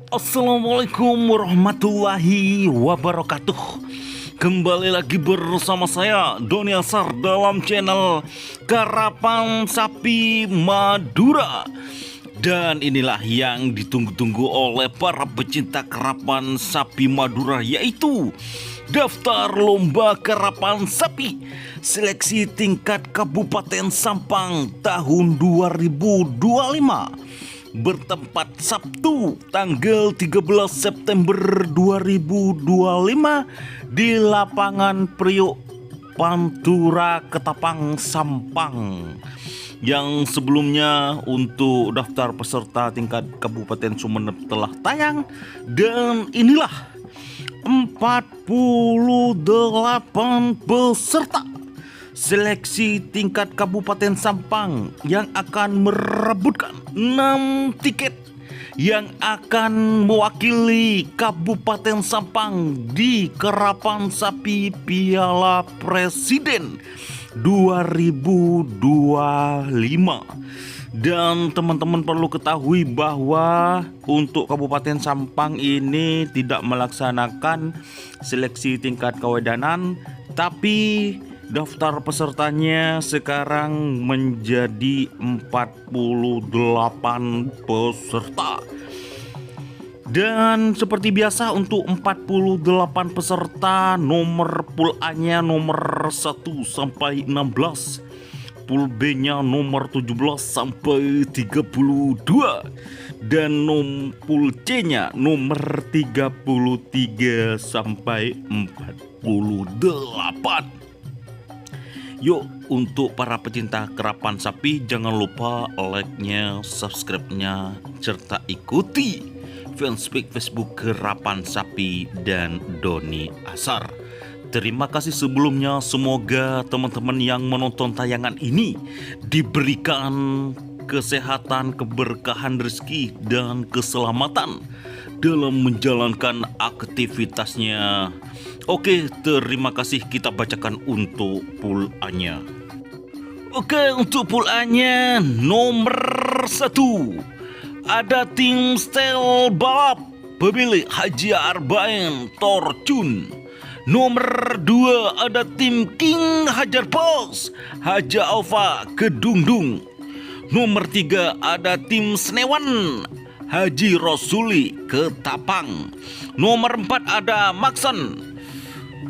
Assalamualaikum warahmatullahi wabarakatuh. Kembali lagi bersama saya Doni Asar dalam channel Karapan Sapi Madura. Dan inilah yang ditunggu-tunggu oleh para pecinta karapan sapi Madura, yaitu daftar lomba karapan sapi seleksi tingkat Kabupaten Sampang tahun 2025 bertempat Sabtu tanggal 13 September 2025 di lapangan Priok Pantura Ketapang Sampang. Yang sebelumnya untuk daftar peserta tingkat Kabupaten Sumeneb telah tayang, dan inilah 48 peserta seleksi tingkat Kabupaten Sampang yang akan merebutkan 6 tiket yang akan mewakili Kabupaten Sampang di Karapan Sapi Piala Presiden 2025. Dan teman-teman perlu ketahui bahwa untuk Kabupaten Sampang ini tidak melaksanakan seleksi tingkat kewedanan, tapi daftar pesertanya sekarang menjadi 48 peserta. Dan seperti biasa untuk 48 peserta, nomor pool A-nya nomor 1 sampai 16, pool B-nya nomor 17 sampai 32, dan pool C-nya nomor 33 sampai 48. Yuk, untuk para pecinta karapan sapi, jangan lupa like-nya, subscribe-nya, serta ikuti fanspage Facebook Karapan Sapi dan Doni Asar. Terima kasih sebelumnya. Semoga teman-teman yang menonton tayangan ini diberikan kesehatan, keberkahan rezeki, dan keselamatan dalam menjalankan aktivitasnya. Oke, terima kasih. Kita bacakan untuk pool A-nya. Oke, untuk pool A-nya nomor 1 ada tim Stel Balap pemilik Haji Arbain Torcun. Nomor 2 ada tim King Hajar Pos Haja Alfa Kedungdung. Nomor 3 ada tim Senewan Haji Rosuli Ketapang. Nomor 4 ada Maxon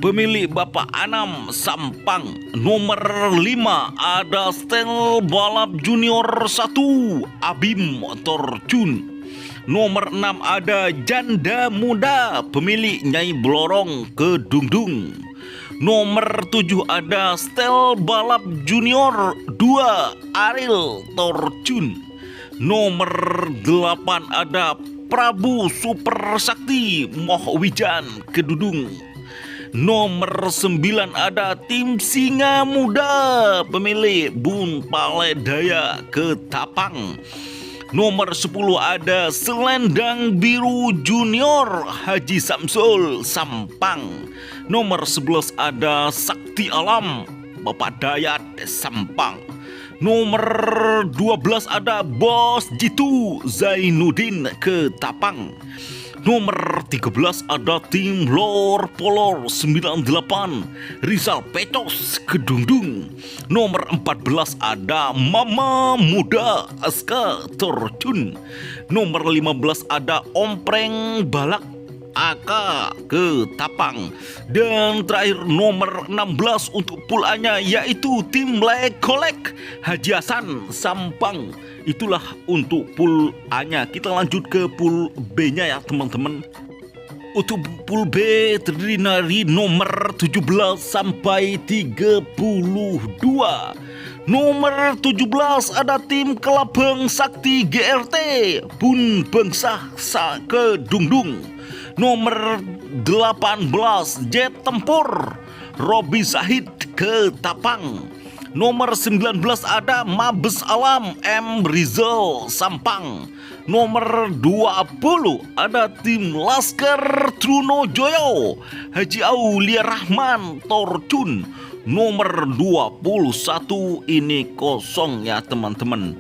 pemilik Bapak Anam Sampang. Nomor 5 ada Stel Balap Junior 1 Abim Torcun. Nomor 6 ada Janda Muda pemilik Nyai Blorong Kedungdung. Nomor 7 ada Stel Balap Junior 2 Ariel Torcun. Nomor 8 ada Prabu Super Sakti Moh Wijan Kedudung. Nomor 9 ada tim Singa Muda pemilik Bun Paledaya Ketapang. Nomor 10 ada Selendang Biru Junior Haji Samsul Sampang. Nomor 11 ada Sakti Alam Bapak Dayat Sampang. Nomor 12 ada Bos Jitu Zainuddin Ketapang. Nomor 13 ada tim Lor Polor 98 Rizal Pecos Kedungdung. Nomor 14 ada Mama Muda Aska Torcun. Nomor 15 ada Ompreng Balak Aka Ketapang. Dan terakhir nomor 16 untuk pool A-nya yaitu tim Lekolek Haji Hasan Sampang. Itulah untuk pool A-nya. Kita lanjut ke pool B-nya ya teman-teman. Untuk pool B terdiri dari nomor 17 sampai 32. Nomor 17 ada tim Kelabang Sakti GRT Bun Bangsah Kedungdung. Nomor 18 Jet Tempur Robi Zahid Ketapang. Nomor 19 ada Mabes Alam M. Rizal Sampang. Nomor 20 ada tim Laskar Trunojoyo Haji Aulia Rahman Torcun. Nomor 21 ini kosong ya teman-teman.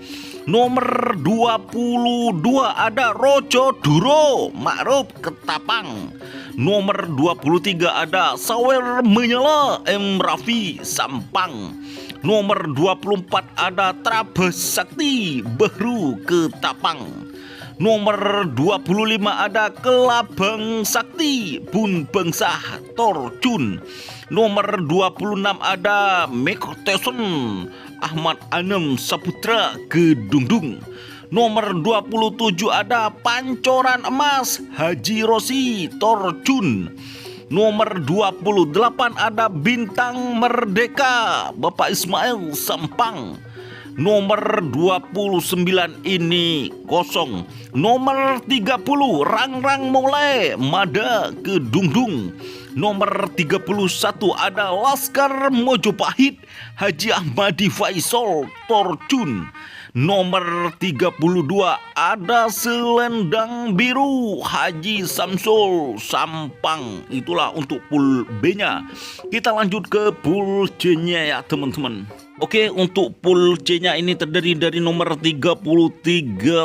Nomor 22 ada Rojo Duro Ma'ruf Ketapang. Nomor 23 ada Sawer Menyala M Raffi Sampang. Nomor 24 ada Trabes Sakti Behru Ketapang. Nomor 25 ada Kelabang Sakti Bun Bengsah Torjun. Nomor 26 ada Meko Tyson Ahmad Anem Saputra Kedungdung. Nomor 27 ada Pancoran Emas Haji Rosi Torjun. Nomor 28 ada Bintang Merdeka Bapak Ismail Sampang. Nomor 29 ini kosong. Nomor 30 Rangrang Mole Mada Kedungdung. Nomor 31 ada Laskar Mojopahit Haji Ahmadi Faisal Torjun. Nomor 32 ada Selendang Biru Haji Samsul Sampang. Itulah untuk pool B-nya. Kita lanjut ke pool C-nya ya teman-teman. Oke, untuk pool C-nya ini terdiri dari nomor 33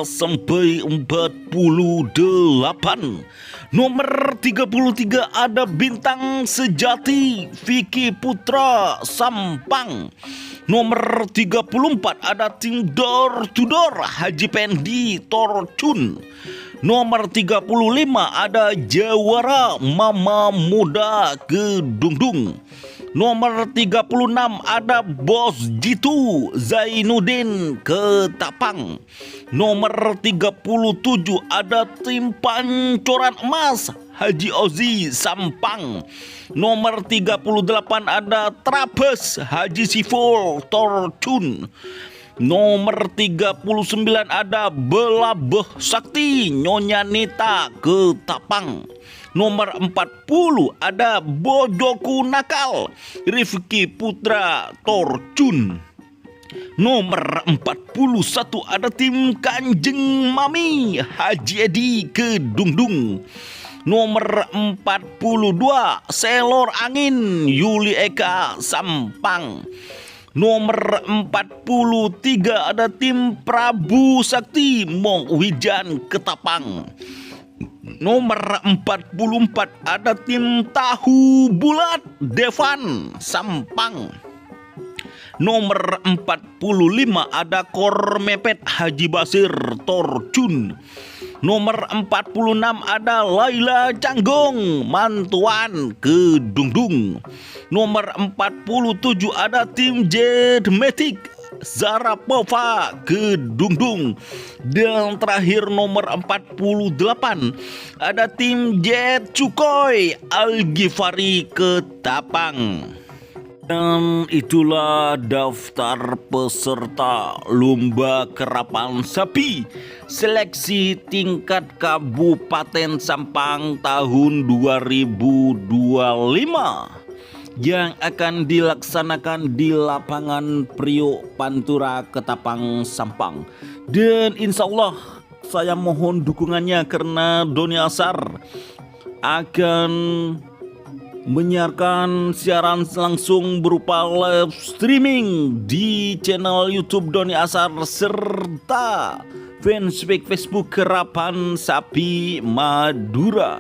sampai 48. Nomor 33 ada Bintang Sejati Vicky Putra Sampang. Nomor 34 ada tim Door to Door Haji Pendi Torjun. Nomor 35 ada Jawara Mama Muda Kedungdung. Nomor 36 ada Bos Jitu Zainuddin Ketapang. Nomor 37 ada tim Pancoran Emas Haji Ozi Sampang. Nomor 38 ada Trabes Haji Siful Torjun. Nomor 39 ada Belabeh Sakti Nyonya Nita Ketapang. Nomor 40 ada Bojoku Nakal Rifki Putra Torjun. Nomor 41 ada tim Kanjeng Mami Haji Edi Kedungdung. Nomor 42 Selor Angin Yuli Eka Sampang. Nomor 43 ada tim Prabu Sakti Mong Wijan Ketapang. Nomor 44 ada tim Tahu Bulat Devan Sampang. Nomor 45 ada Kor Mepet Haji Basir Torjun. Nomor 46 ada Laila Canggong Mantuan Kedungdung. Nomor 47 ada tim Jedmetik Zarapova Kedungdung. Dan terakhir nomor 48 ada tim Jet Cukoy Al-Ghifari Ketapang. Dan itulah daftar peserta lomba kerapan sapi seleksi tingkat Kabupaten Sampang tahun 2025 yang akan dilaksanakan di lapangan Priok Pantura Ketapang Sampang. Dan insya Allah saya mohon dukungannya karena Doni Asar akan menyiarkan siaran langsung berupa live streaming di channel YouTube Doni Asar serta fanspage Facebook Kerapan Sapi Madura.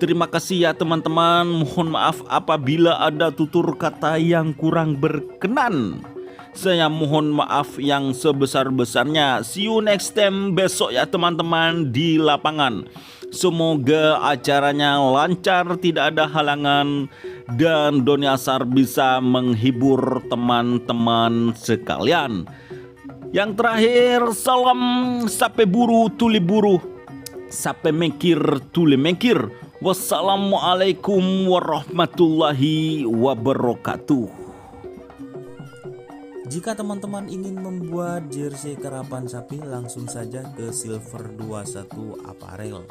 Terima kasih ya teman-teman. Mohon maaf apabila ada tutur kata yang kurang berkenan. Saya mohon maaf yang sebesar-besarnya. See you next time besok ya teman-teman di lapangan. Semoga acaranya lancar, tidak ada halangan, dan Doni Asar bisa menghibur teman-teman sekalian. Yang terakhir, salam sape buru tuli buru, sape mengkir tuli mengkir. Wassalamualaikum warahmatullahi wabarakatuh. Jika teman-teman ingin membuat jersey kerapan sapi, langsung saja ke Silver 21 Apparel.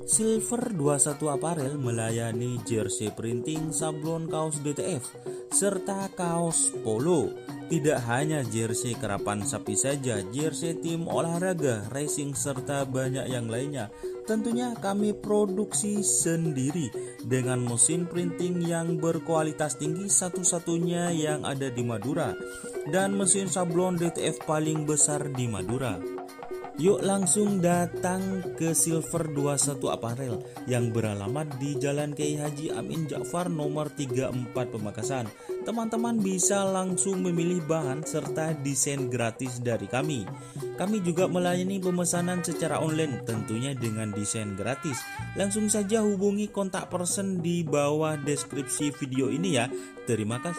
Silver 21 Apparel melayani jersey printing, sablon kaos DTF, serta kaos polo. Tidak hanya jersey kerapan sapi saja, jersey tim olahraga, racing, serta banyak yang lainnya. Tentunya kami produksi sendiri dengan mesin printing yang berkualitas tinggi, satu-satunya yang ada di Madura. dan mesin sablon DTF paling besar di Madura. Yuk langsung datang ke Silver 21 Apparel yang beralamat di Jalan Kiai Haji Amin Ja'far nomor 34 Pamekasan. Teman-teman bisa langsung memilih bahan serta desain gratis dari kami. Kami juga melayani pemesanan secara online tentunya dengan desain gratis. Langsung saja hubungi kontak person di bawah deskripsi video ini ya. Terima kasih.